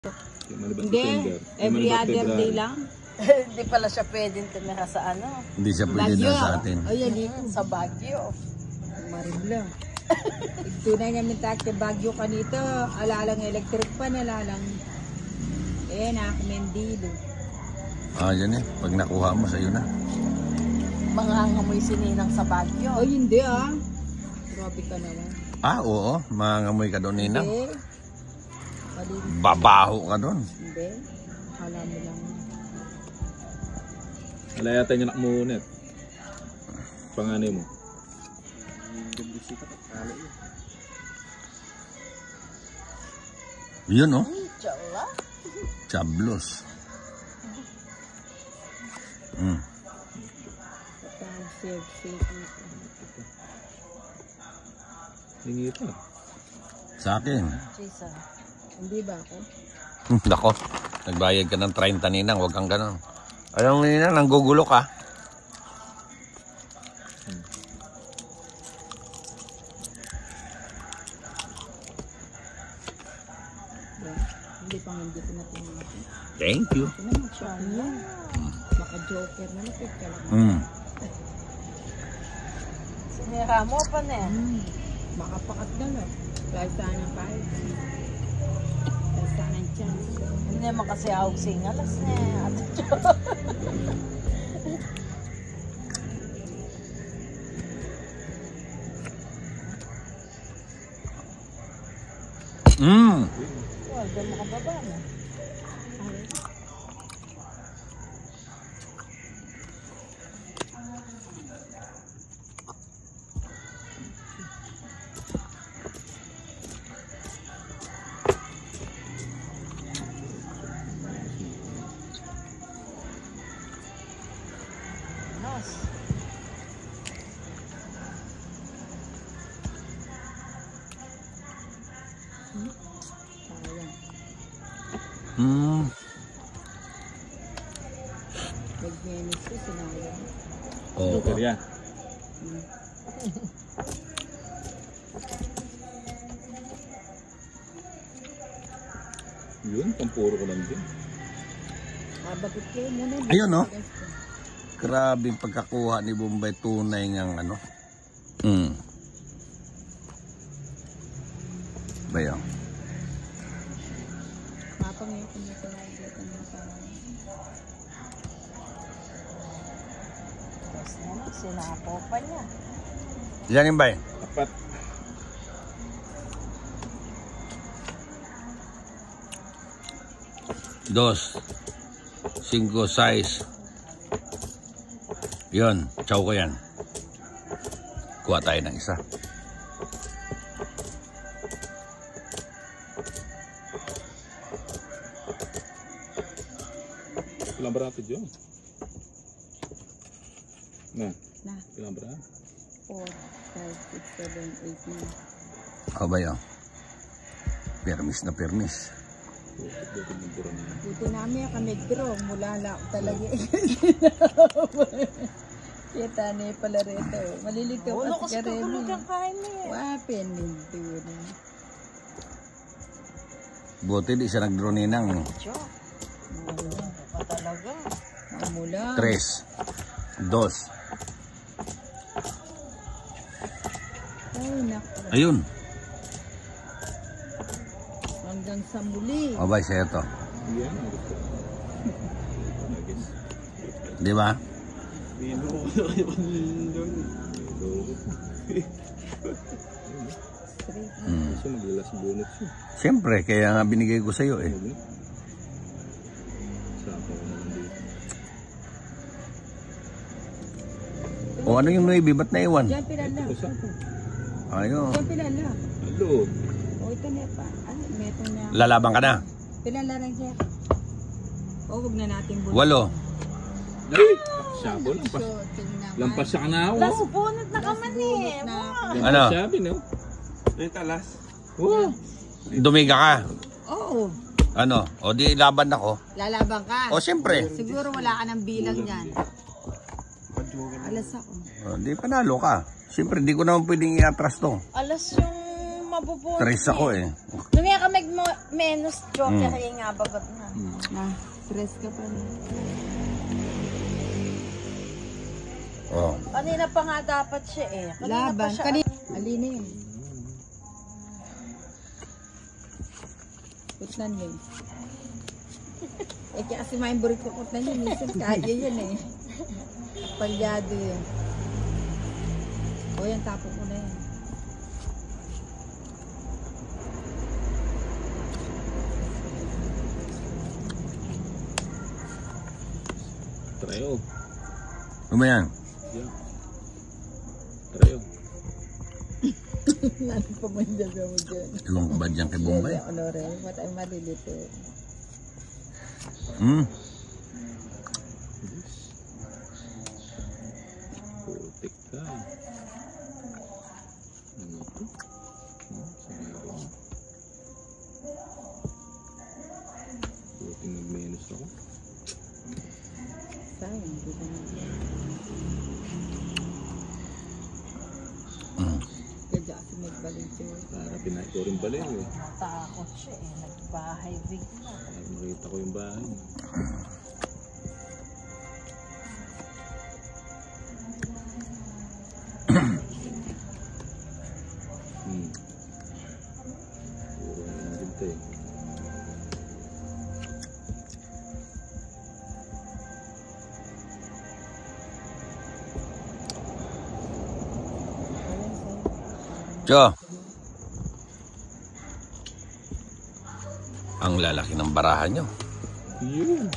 Hindi, every other day lang. Hindi pala siya pwedeng tumira sa ano. Hindi siya pwede na sa atin. Ayan, Sa Baguio. Maribla. Tunay namin tayo Baguio kanito. Alalang electric pan, alalang. Nakamendido. Yan eh. Pag nakuha mo, sa'yo na. Mga ngamoy sininang sa Baguio. Ay, hindi Grabe ka naman. Oo. Mangamoy ka doon, Ninang. Hindi. Babaho ka doon. Hindi. Alam mo lang. Wala yata yung anak mo, Net. Panganay mo. Yun, oh. Chala. Chablos. Hingi ito. Sa akin. Jason. Hindi ba ako? Nako. Nagbayad ka ng 30, Ninang. Huwag kang ganon. Alam mo, Ninang, nanggugulo ka. Hindi pang hindi ko na tingnan. Thank you. Maka-joker na lapit ka lang. Sinira mo pa na yan. Makapakat na lang. Dahil saan ang kahit. Dahil saan ang chance. Hindi naman kasi ako singalas na yan. Well, doon makababa na. Nag-menis ko, sinayang. Oo. Kaya. Yun, pampuro ko lang din. Bakit kayo muna? Ayun, no? Grabe yung pagkakuha ni Bombay. Tunay niyang ano. Bayo. Mapangayot ko na dito na parang. Tapos naman, sinapo pa niya. Ilan yung bay? 4. Dos. 5, 6. Yun. Chow ko yan. Kuha tayo ng isa. Ilang barato dyan? Na? Na. Ilang barato? 4, 5, 6, 7, 8, 9. O bayo. Permis na permis. Buti namin kami draw. Mula lang talaga. Kita niya pala rito. Malilito kasi ka rin. Wapin. Buti di siya nag-draw Ninang. Pa talaga. Mula. 3, 2. Ay, naku. Ayun. Hanggang sa muli. O bay, sa'yo to. Yan. Di ba? Kasi maglalas bunot siya. Siyempre, kaya nga binigay ko sa'yo eh. Sapa ko naman dito. O ano yung nuibi? Ba't naiwan? Diyan pilala. Ayun. Diyan pilala. Hello. O ito na pa. Ano, meto na. Lalaban ka na? Pilala lang siya. O, huwag na natin bunot. 8. Ay! Sabo, lampas. So, tingnan. Lampas siya ka na ako. Tapos bunot na ka man eh. Ano? Sabi, no? Ito, talas. Oh. Dumiga ka? Oo. Ano? O di laban ako? Lalaban ka. O siyempre. Siguro wala ka ng bilang yan. Alas ako. O, di panalo ka. Siyempre, di ko naman pwedeng i-atras to. Alas yung mapupunta. Tres ako eh. Lumaya ka menos joker yung nga babat na. Na, stress ka pa na. Oh. Kanina pa nga dapat siya eh. Kanina pa Laban. siya. Kanina. Alin eh. Putnan yun. Eh kaya kasi maimburit ko putnan yun. Minsan kaya yun eh. Palyado yun. O yan, tapo ko na yan. Trayo. Ano ba yan? Yeah. Trayo. Ano pa man dyan mo dyan? Iwan ko ba dyan kay Bombay? Ano rin, ba't ay malilito? Putik ka. Ano to? Sayang. Puting nag-minus ako. Sayang, di ba natin? Kaya kasi magbalik siya. Para pinay ko rin pala yun eh. Takot siya eh. Nagbahay bigla. Para makita ko yung bahay. Puro na ginto eh. Cho. Ang lalaki ng barahan nyo. Yun.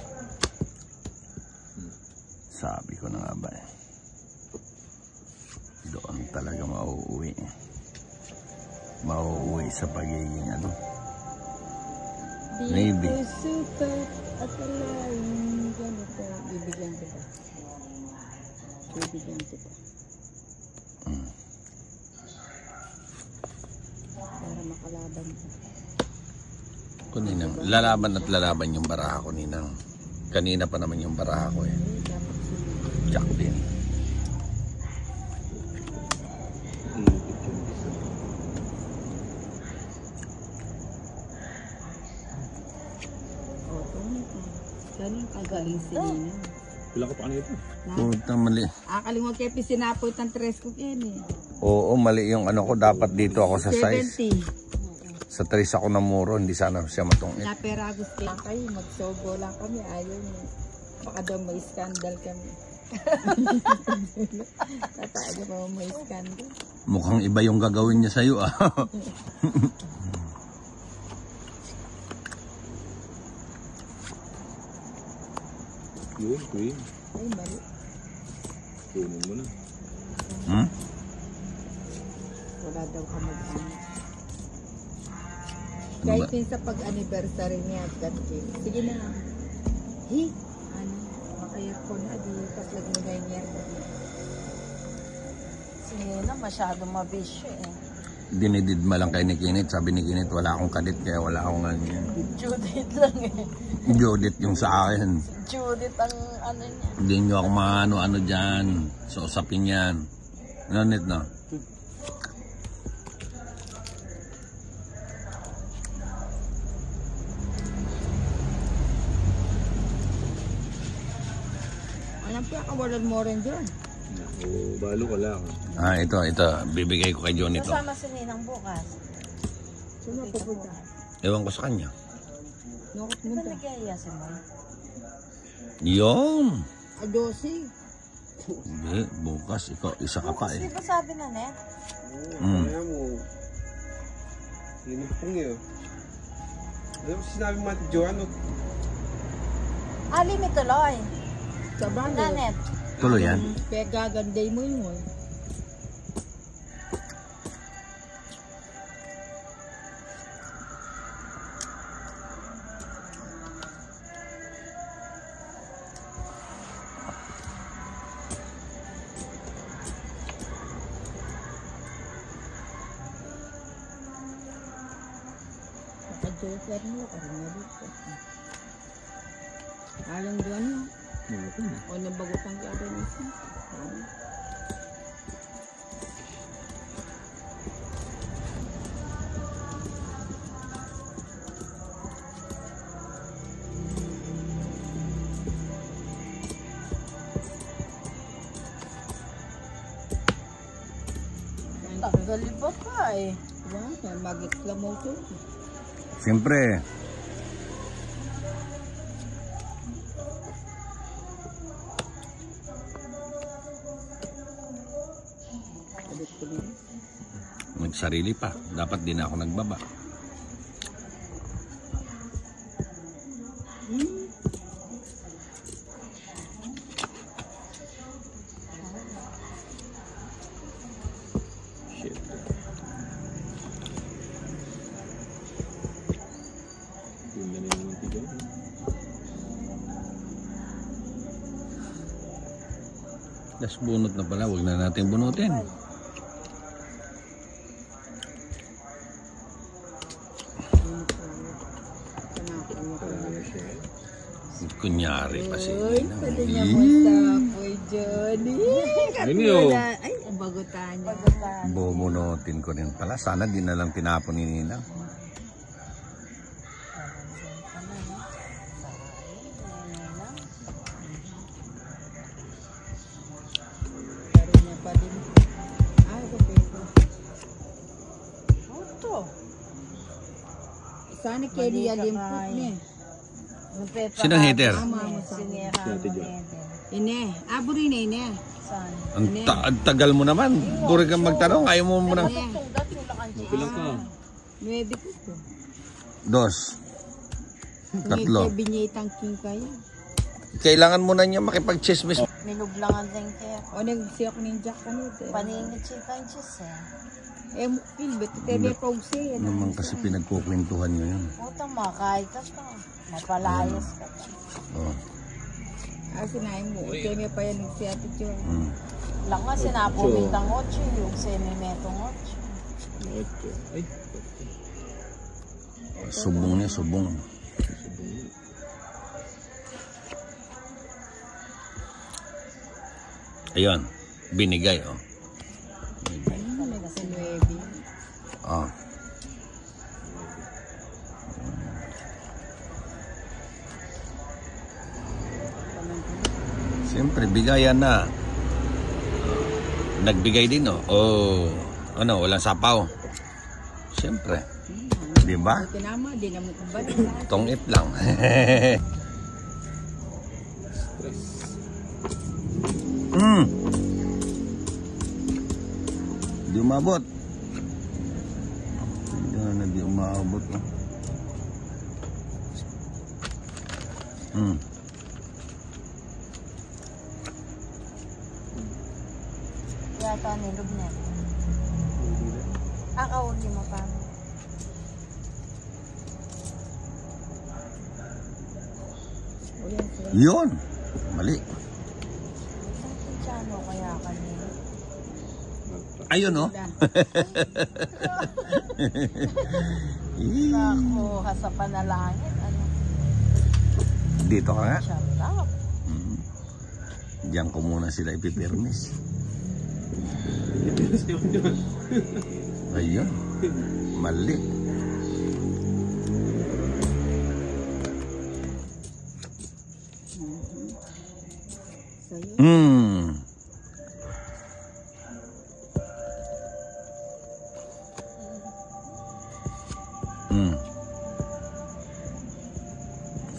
Sabi ko na nga ba eh. Doon talaga mauuwi. Mauuwi sa pagiging ano. Maybe. Di ko sukat at alayin ganito. Bibigyan kita. Bibigyan kita. Para makalaban ka. Kuninang, lalaban at lalaban yung baraha ko, Ninang. Kanina pa naman yung baraha ko eh. Jack din. O, tunay ka. Saan yung kagaling si Nina? Wala ka pa kanito. Puta, mali. Akalimot kayo pisinapoy ng 3 ko yan eh. Oo, mali yung ano ko. Dapat dito ako sa size. 70. Sa 3 ako namuro. Hindi sana siya matungit. Napera gusto lang kayo. Magsogo lang kami. Ayaw niyo. Baka daw may scandal kami. Tatago pa may scandal. Mukhang iba yung gagawin niya sa'yo ah. Yun, queen. Ay, mali. Kunin mo na. Hmm? Wala daw ka mag-anak. Kahit din sa pag-anniversary niya, sige na. Hi, ano, makayat ko na, di patlag mo na niya. Sige na, masyado mabisyo eh. Dinididma lang kay ni Kinit. Sabi ni Kinit, wala akong kadit kaya wala akong ano yan. Judith lang eh. Judith yung sa akin. Judith ang ano niya. Hindi nyo ako ano dyan. So, usapin yan. Ano nit na? Anong pinakawalan mo rin dyan? O, balo ka lang. Ah, ito. Bibigay ko kay John ito. Kasama si Ninang bukas. Saan na pupunta? Ewan ko sa kanya. Nakot mo Ano ta. nagyaya si Moy? Yun. Adosi. Hindi, bukas. Ikaw, isa ka pa Bukas eh. di ba sabi na net? Kaya mo, yun ang pong yun. Alam mo sinabi mo ati Joanne, Ali, may tuloy. Sa Na bagay. net. Tuloy yan. Kaya gaganday mo yun. Naka-joker mo, karang nalito. Alang doon, o nabagutan ka rin isa. Galiba pa eh. Diba? Mag-exclamo ito. Siyempre. Nagsarili pa. Dapat din ako nagbaba. Shit. Ganda na yung mantika. Last bunot na pala. Huwag na natin bunutin. Kunyari pa si Uy, Ninang. pwede niya mo sa Boy Johnny. Ayun yun. Ay, ang bagutan niya. Bumunutin ko rin pala. Sana di na lang tinapon ni Ninang. Pero niya pa din. Ay, kapito. Ito. Sana kaya Mali niya ka limpot kaya. niya. Sinong hater? Tama mo sa Sinira Si Ate Jo. Ine. Aburi na ine. Saan? Ang tagal mo naman. Puri kang magtanong. Ayaw mo muna. Ine. Tunggat yung lakan Pilang ka? 9 ko ito. Dos. Tatlo. May binyetang king kayo. Kailangan mo na niya makipag-chismis. Minublangan din kaya. O nagsiya ko ng jack kanito. Paningit siya kanchis eh. Eh, mukil. Ba't ito may pogsi? Naman kasi pinagkukwentuhan nyo yun. Puta makahit ka pa. Mapalayas ka pa. Oh. Ah, sinayin mo. Ito may pa yan si Ate Jo. Lang nga sinapumitang 8 yung semi-metong 8. Ocho. Ay. Subong niya, subong. Ayun. Binigay, oh. Nagsa 9. Oh. Siyempre, bigayan na. Nagbigay din, oh. Oh. Ano, walang sapaw. Siyempre. Di ba? Tinama, di naman kubad. Tongit lang. Di umabot. Yan na di umabot. Yata nilog na. Akauli mo pa. Yun. Mali. Ano kaya kanina? Ayun, oh. Nakuha sa panalangin. Ano? Dito ka nga. Shut up. Diyan ko muna sila ipipirmis. Ayun. Mali.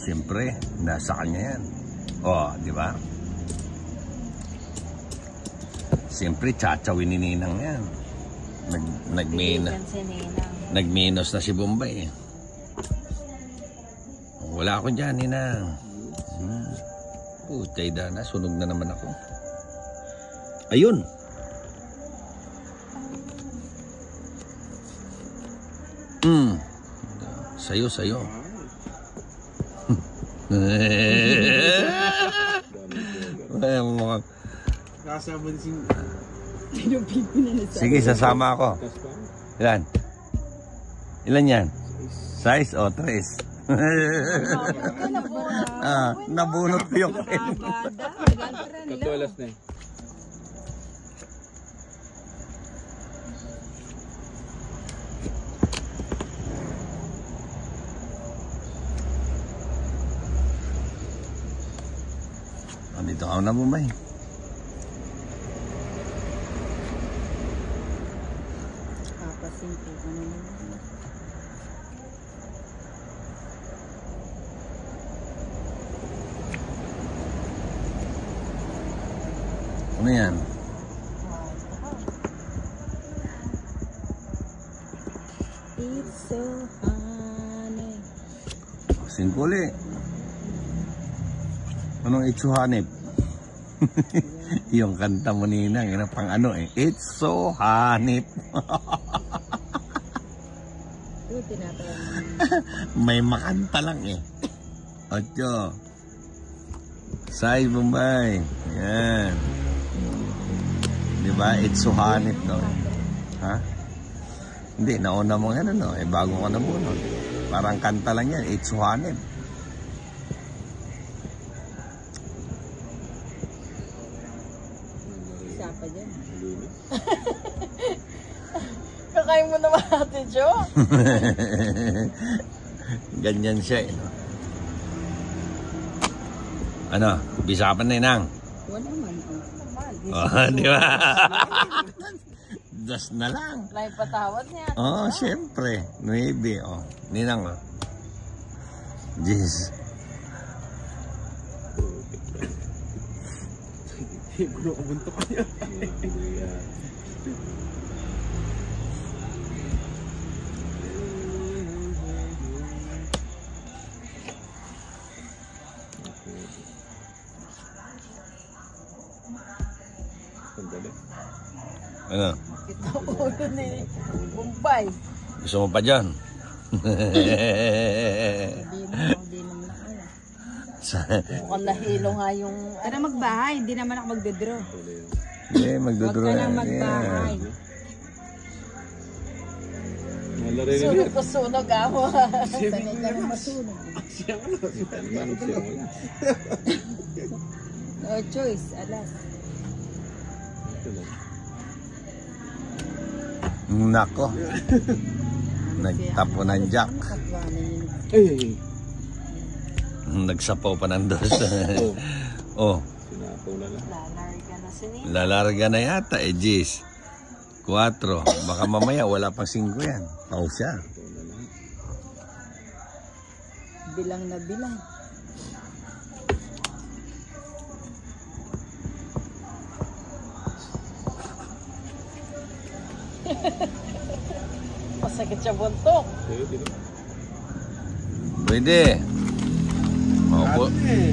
Siyempre, nasa kanya yan. Oh, di ba? Siyempre, tsachawin ni Ninang yan. Nagminos na si Bombay. Wala ako dyan, Ninang. Putay dana, sunog na naman ako. Ayun. Sayo, sayo. Kasama si... Sige, sasama ako. Ilan? Ilan yan? 6 o 3? Nabunot ko yung Katualas na eh. Dito ako na Bombay. 5. Ano naman? Ano yan? It's so honey. Singkuli. Anong itsuhanip? Yung kanta mo ninang, yun ang pang ano eh. It's so hanip. Ito, tinatawag. May makanta lang eh. Ocho. Sai Bombay. Yan. Diba? It's so hanip no? Ha? Hindi, nauna mo yan ano. Eh, bago ka na mo no? Parang kanta lang yan. It's so hanip. Isa pa dyan. Kakain mo naman Ate Jo. Ganyan siya eh. No? Ano? Bisapan na inang. Wala man. Oh, di ba? Das na lang. May patawad niya. Oh, syempre. 9. Oh. Ninang oh. Jeez. Gulo ko buntok niya. Sandali. Ano? Ito ulo ni Bombay. Gusto mo pa dyan? Hindi naman ako. Mukhang nahilo nga yung... Tara magbahay, hindi naman ako magdodraw. Hindi, Huwag magdodro ka na. nang magbahay. Malari na Sunog ko sunog ako. Sanay ka nang masunog. Siya ka na. Siya ka na. No choice, alas. Ito na. Nako. Nagtapo ng jack. Katwanan yun. Ay! Nagsapaw pa ng dos. Oh, Sinapaw na lang. Lalarga na si Nina. lalarga na yata eh, Jeez. 4. Baka mamaya wala pang 5 yan. Pau siya. Sinapaw na lang. Bilang na bilang. Masakit siya buntok. Pwede.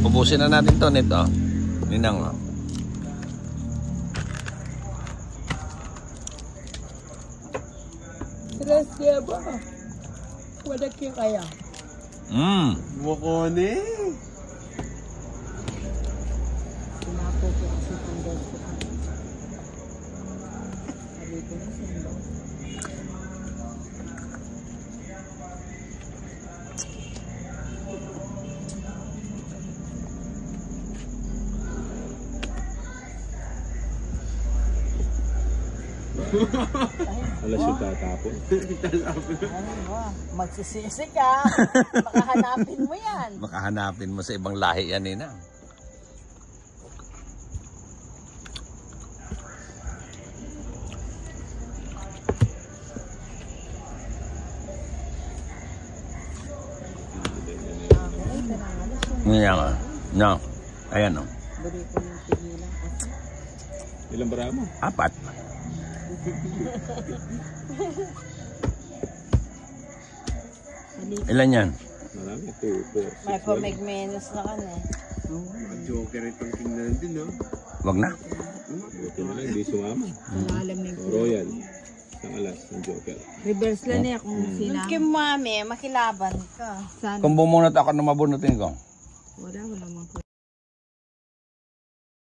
Ubusin na natin to nito. Ninang oh. Gracia ba? Wala kaya kaya. Mukone! Sinapo ko kasi tanggal ko. Sabi ko na sino. Alas yung tatapon. Ano ba? Magsisisi ka. Makahanapin mo yan. Makahanapin mo sa ibang lahi yan, Ninang. Ngayon ah. No. Ayan oh. Bari ko yung tigilan kasi. Ilang bara mo? 4. Ilan yan? Marami. 2, 4, 6, May pamigmenos na ka na. Joker itong tingnan din, no? Wag na. Buti na lang, hindi sumama. Alam na yung Royal. Isang alas ng Joker. reverse lang niya kung sina. Kay mami, makilaban ka. Sana. Kung bumunot ako na mabunutin ko. Wala naman ko.